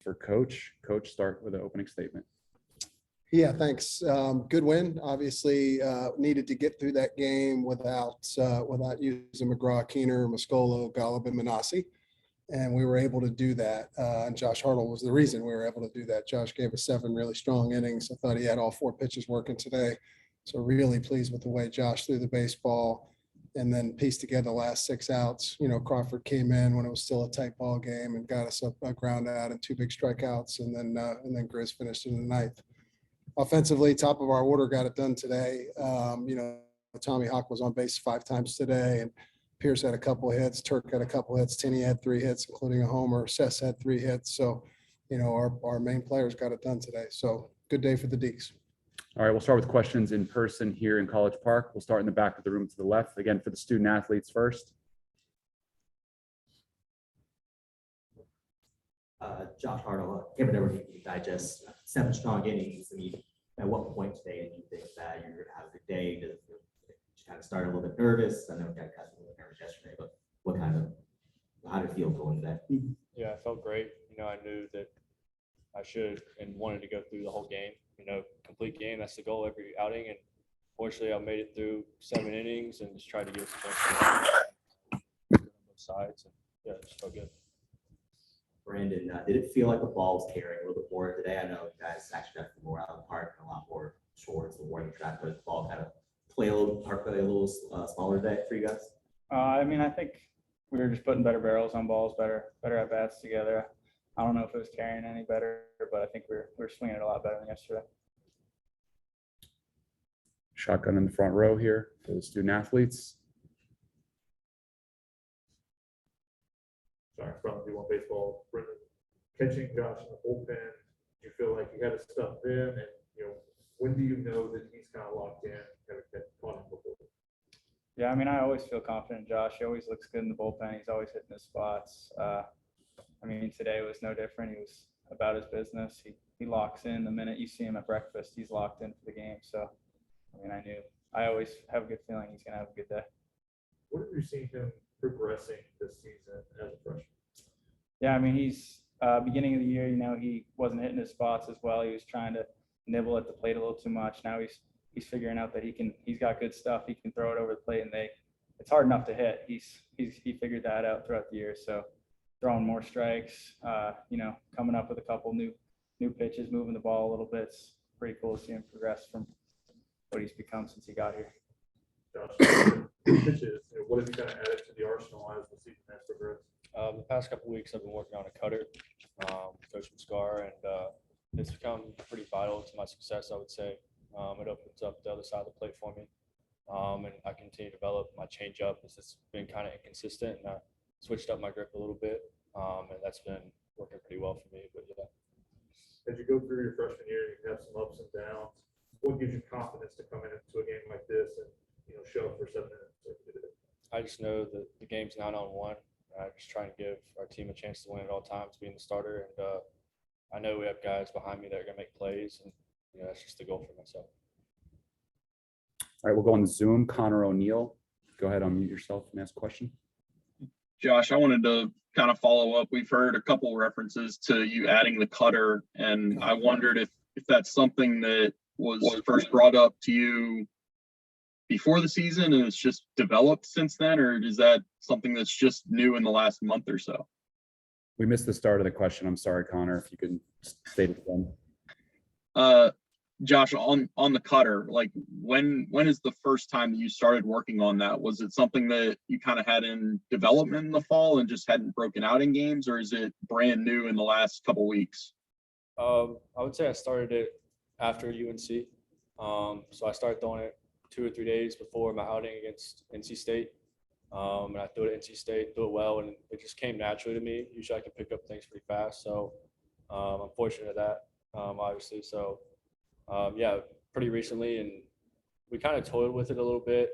for Coach. Coach, start with an opening statement. Yeah, thanks. Good win. Obviously, needed to get through that game without using McGraw, Keener, Muscolo, Golub, and Manassi. And we were able to do that. And Josh Hartle was the reason we were able to do that. Josh gave us 7 really strong innings. I thought he had all 4 pitches working today. So really pleased with the way Josh threw the baseball and then pieced together the last 6 outs. You know, Crawford came in when it was still a tight ball game and got us a ground out and 2 big strikeouts. And then Grizz finished in the 9th. Offensively, top of our order got it done today. You know, Tommy Hawk was on base 5 times today, and Pierce had a couple of hits. Turk had a couple of hits. Tinney had 3 hits, including a homer. Sess had 3 hits. So, you know, our main players got it done today. So good day for the Deeks. All right, we'll start with questions in person here in College Park. We'll start in the back of the room to the left. Again, for the student athletes first. Josh Hartle, given everything you digest, 7 strong innings. I mean, at what point today do you think that you're going to have a good day? Does you kind of start a little bit nervous? I know you guys got a little bit nervous yesterday, but how did it feel going today? Yeah, I felt great. You know, I knew that I should and wanted to go through the whole game. You know, complete game. That's the goal every outing. And fortunately, I made it through 7 innings and just tried to give us a chance on both sides. And yeah, it just felt good. Brandon, did it feel like the ball was carrying a little bit more today? I know you guys actually got more out of the park and a lot more shorts and warning track, but the ball kind of play a little smaller today for you guys. I mean, I think we were just putting better barrels on balls, better at bats together. I don't know if it was carrying any better, but I think we're swinging it a lot better than yesterday. Shotgun in the front row here for the student athletes. Sorry, from D1 baseball, Brendan, catching Josh in the bullpen, do you feel like you got to stuff in, and you know, when do you know that he's kind of locked in, kind of caught him before? Yeah, I mean, I always feel confident in Josh. He always looks good in the bullpen. He's always hitting his spots. I mean, today was no different. He was about his business. He locks in the minute you see him at breakfast. He's locked in for the game. So, I mean, I always have a good feeling he's gonna have a good day. What have you seen him progressing this season as a freshman? Yeah, I mean, he's beginning of the year, you know, he wasn't hitting his spots as well. He was trying to nibble at the plate a little too much. Now he's figuring out that he's got good stuff. He can throw it over the plate, and it's hard enough to hit. He figured that out throughout the year. So throwing more strikes, you know, coming up with a couple new pitches, moving the ball a little bit. It's pretty cool to see him progress from what he's become since he got here. Josh, pitches, you know, what have you kind of added to the arsenal as the season has progressed? The past couple of weeks, I've been working on a cutter, Coach Scar, and it's become pretty vital to my success, I would say. It opens up the other side of the plate for me, and I continue to develop my changeup. It's been kind of inconsistent, and I switched up my grip a little bit, and that's been working pretty well for me. But yeah. As you go through your freshman year, you have some ups and downs. What gives you confidence to come into a game like this and, you know, show up for 7 minutes like you did? I just know that the game's 9-on-1. I just try and give our team a chance to win at all times, being the starter. And I know we have guys behind me that are going to make plays, and you know, that's just the goal for myself. All right, we'll go on Zoom. Connor O'Neill, go ahead, unmute yourself and ask a question. Josh, I wanted to kind of follow up. We've heard a couple references to you adding the cutter, and I wondered if that's something that was first brought up to you before the season and it's just developed since then, or is that something that's just new in the last month or so? We missed the start of the question. I'm sorry, Connor, if you could state it again. Josh, on the cutter, like when is the first time that you started working on that? Was it something that you kind of had in development in the fall and just hadn't broken out in games, or is it brand new in the last couple weeks? I would say I started it after UNC. So I started throwing it 2 or 3 days before my outing against NC State. And I threw it at NC State, threw it well, and it just came naturally to me. Usually I can pick up things pretty fast. So I'm fortunate at that, obviously. So yeah, pretty recently, and we kind of toyed with it a little bit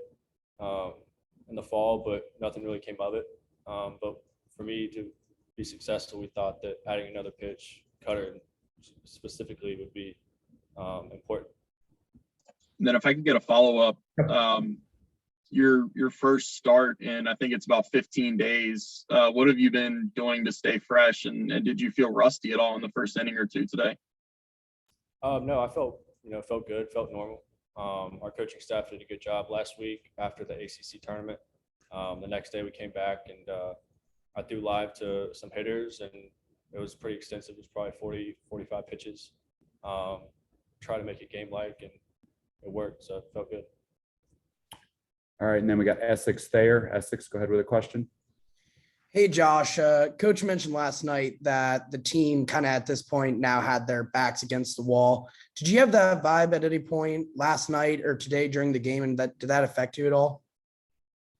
in the fall, but nothing really came of it. But for me to be successful, we thought that adding another pitch, cutter specifically, would be important. And then if I could get a follow-up, your first start in, I think it's about 15 days. What have you been doing to stay fresh? And did you feel rusty at all in the first inning or two today? No, I felt good, felt normal. Our coaching staff did a good job last week after the ACC tournament. The next day we came back and I threw live to some hitters and it was pretty extensive. It was probably 40, 45 pitches. Try to make it game-like and it worked, so it felt good. All right, and then we got Essex Thayer. Essex, go ahead with a question. Hey, Josh, coach mentioned last night that the team kind of at this point now had their backs against the wall. Did you have that vibe at any point last night or today during the game? And did that affect you at all?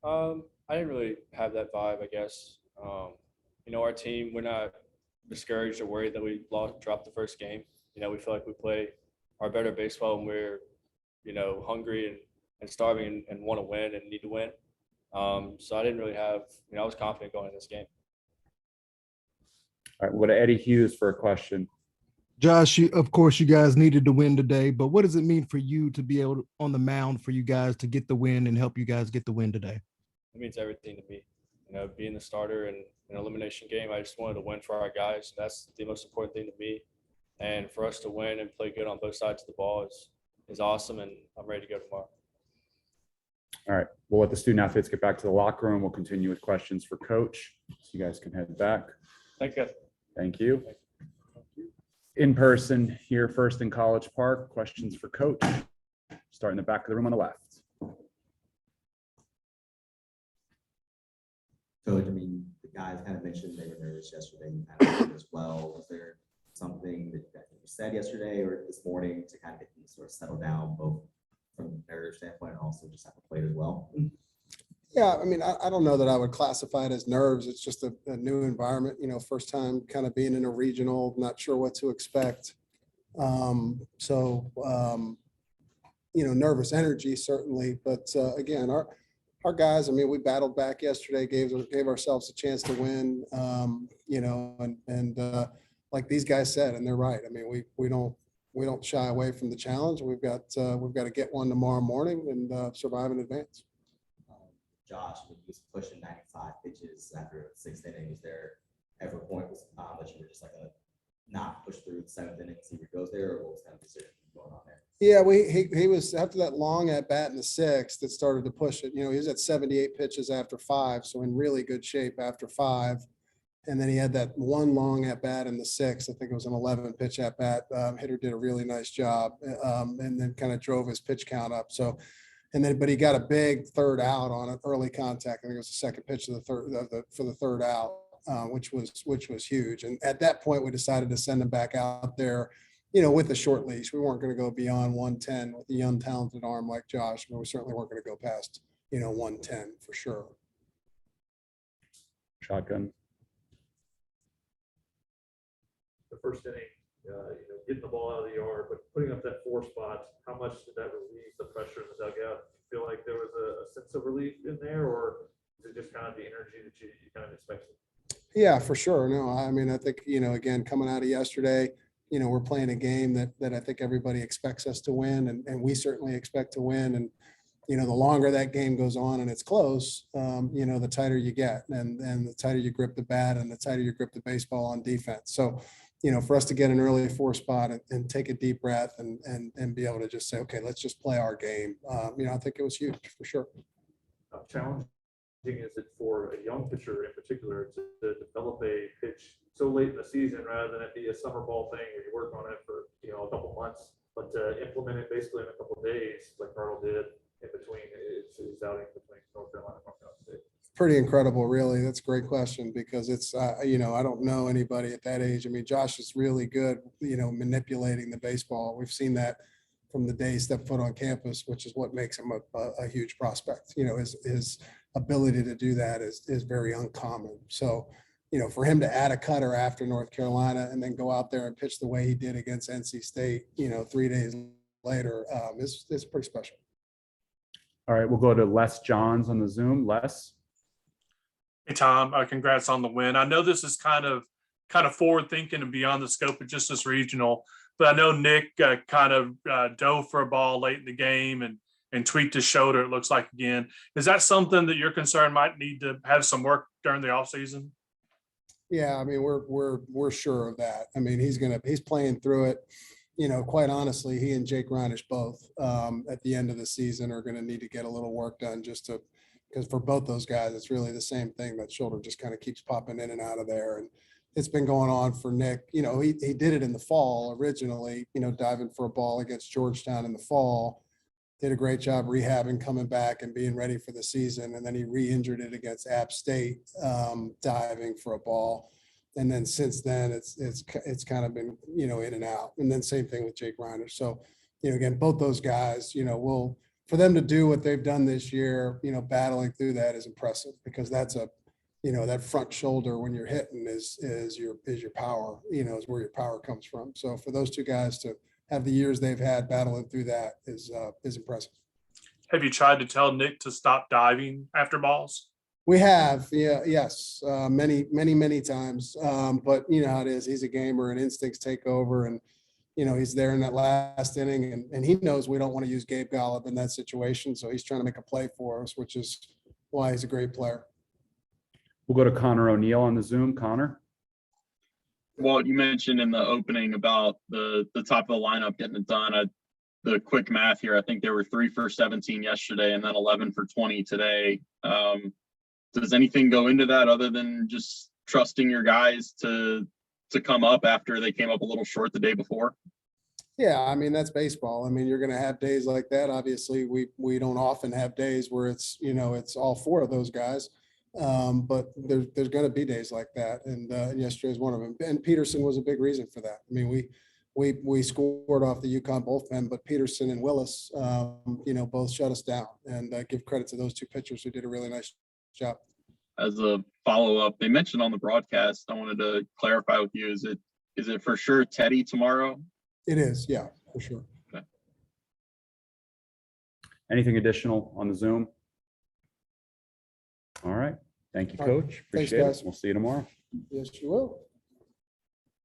I didn't really have that vibe, I guess. Our team, we're not discouraged or worried that we dropped the first game. We feel like we play our better baseball when we're, hungry and starving and want to win and need to win. So I didn't really have, I was confident going in this game. All right, we'll go to Eddie Hughes for a question. Josh, of course, you guys needed to win today, but what does it mean for you to be able to, on the mound for you guys to get the win and help you guys get the win today? It means everything to me. Being the starter in an elimination game, I just wanted to win for our guys. That's the most important thing to me. And for us to win and play good on both sides of the ball is awesome, and I'm ready to go tomorrow. All right, we'll let the student athletes get back to the locker room. We'll continue with questions for coach. So you guys can head back. Thank you. Thank you. In person here first in College Park, questions for coach. Start in the back of the room on the left. Coach, the guys kind of mentioned they were nervous yesterday. You kind of did as well. Was there something that you said yesterday or this morning to kind of get them sort of settle down, both from a nerve standpoint and also just at the plate as well? Yeah, I don't know that I would classify it as nerves. It's just a new environment, first time kind of being in a regional, not sure what to expect. Nervous energy certainly, but again, our guys, we battled back yesterday, gave ourselves a chance to win, like these guys said, and they're right. We don't shy away from the challenge. We've got to get one tomorrow morning and survive in advance. Josh, when he was pushing 95 pitches after the sixth inning, was there ever a point that you were just like not push through the seventh inning, see where it goes there, or what was kind of the decision going on there? Yeah, he was after that long at bat in the sixth that started to push it. He was at 78 pitches after 5, so in really good shape after 5. And then he had that one long at bat in the sixth. I think it was an 11 pitch at bat. Hitter did a really nice job, and then kind of drove his pitch count up. So, but he got a big third out on an early contact. I think it was the second pitch of for the third out, which was huge. And at that point, we decided to send him back out there, with a short leash. We weren't going to go beyond 110 with a young, talented arm like Josh, but we certainly weren't going to go past, 110 for sure. Shotgun. The first inning, getting the ball out of the yard, but putting up that 4 spot, how much did that relieve the pressure in the dugout? Do you feel like there was a sense of relief in there, or is it just kind of the energy that you kind of expected? Yeah, for sure. No, I think, again, coming out of yesterday, we're playing a game that I think everybody expects us to win, and we certainly expect to win. And, the longer that game goes on and it's close, the tighter you get and the tighter you grip the bat and the tighter you grip the baseball on defense. So, for us to get an early 4 spot and take a deep breath and be able to just say, okay, let's just play our game. I think it was huge for sure. How challenging is it for a young pitcher in particular to develop a pitch so late in the season rather than it be a summer ball thing where you work on it for, a couple months, but to implement it basically in a couple of days, like Carl did in between his outing between North Carolina and North Carolina State? Pretty incredible, really. That's a great question because it's, I don't know anybody at that age. Josh is really good, manipulating the baseball. We've seen that from the day he stepped foot on campus, which is what makes him a huge prospect. His ability to do that is very uncommon. So, for him to add a cutter after North Carolina and then go out there and pitch the way he did against NC State, 3 days later, is pretty special. All right, we'll go to Les Johns on the Zoom. Les. Hey, Tom, congrats on the win. I know this is kind of forward thinking and beyond the scope of just this regional, but I know Nick kind of dove for a ball late in the game and and tweaked his shoulder, it looks like again. Is that something that you're concerned might need to have some work during the offseason? Yeah, I mean, we're sure of that. I mean, he's playing through it. You know, quite honestly, he and Jake Reinish both at the end of the season are going to need to get a little work done because for both those guys, it's really the same thing. That shoulder just kind of keeps popping in and out of there. And it's been going on for Nick. You know, he did it in the fall originally, you know, diving for a ball against Georgetown in the fall. Did a great job rehabbing, coming back and being ready for the season. And then he re-injured it against App State, diving for a ball. And then since then, it's kind of been, you know, in and out. And then same thing with Jake Reiner. So, you know, again, both those guys, you know, for them to do what they've done this year, you know, battling through that is impressive because that's you know, that front shoulder when you're hitting is your power, you know, is where your power comes from. So for those two guys to have the years they've had battling through that is impressive. Have you tried to tell Nick to stop diving after balls? We have, yeah, yes, many times. But you know how it is. He's a gamer and instincts take over and, you know, he's there in that last inning and he knows we don't want to use Gabe Golub in that situation. So he's trying to make a play for us, which is why he's a great player. We'll go to Connor O'Neill on the Zoom. Connor. Well, you mentioned in the opening about the top of the lineup getting it done. The quick math here, I think they were 3 for 17 yesterday and then 11 for 20 today. Does anything go into that other than just trusting your guys to come up after they came up a little short the day before? Yeah, I mean, that's baseball. I mean, you're going to have days like that. Obviously, we don't often have days where it's, you know, it's all 4 of those guys. But there's going to be days like that. And yesterday is one of them. And Peterson was a big reason for that. I mean, we scored off the UConn bullpen, but Peterson and Willis, you know, both shut us down. And give credit to those 2 pitchers who did a really nice job. As a follow-up, they mentioned on the broadcast, I wanted to clarify with you, is it for sure Teddy tomorrow? It is, yeah, for sure. Okay. Anything additional on the Zoom? All right. Thank you, All right. Coach. Thanks, Appreciate it. guys. We'll see you tomorrow. Yes, you will.